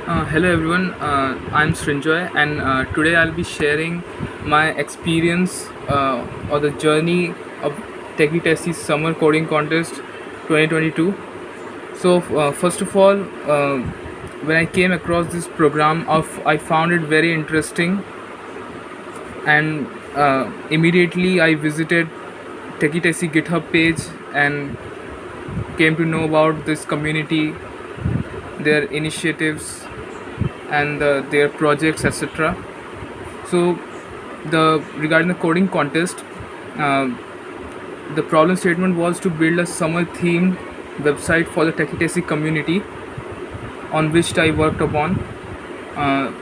Hello everyone, I'm Srinjoy, and today I'll be sharing my experience or the journey of Techie Tessie's Summer Coding Contest 2022. So, first of all, when I came across this program, I found it very interesting, and immediately I visited Techie Tessie GitHub page and came to know about this community, their initiatives, and their projects, etc. So, regarding the coding contest, uh, the problem statement was to build a summer themed website for the Techie Tessie community, on which I worked upon. Uh,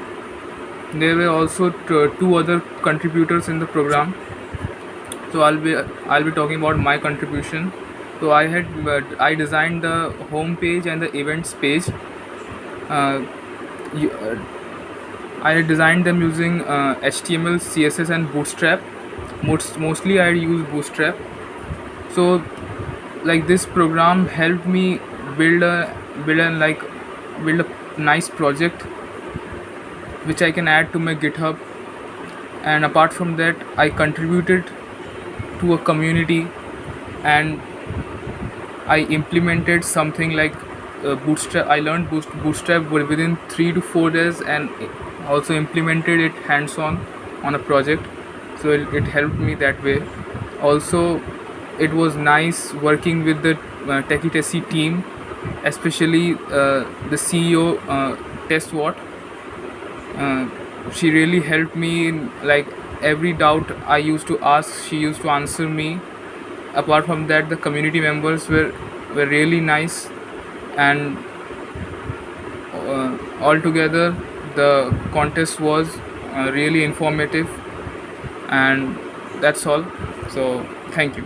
there were also two other contributors in the program, so I'll be talking about my contribution. So I designed the home page and the events page. Uh, you, I had designed them using HTML, CSS, and Bootstrap. Mostly, I use Bootstrap. So, like, this program helped me build a build a like build a nice project which I can add to my GitHub. And apart from that, I contributed to a community, and I implemented something like Bootstrap. I learned Bootstrap within 3 to 4 days, and also implemented it hands-on on a project. So it helped me that way. Also, it was nice working with the Techie Tessie team, especially the CEO, Tess Watt. Uh, she really helped me in, like, every doubt I used to ask, she used to answer me. Apart from that, the community members were really nice, and altogether the contest was really informative, and that's all. So thank you.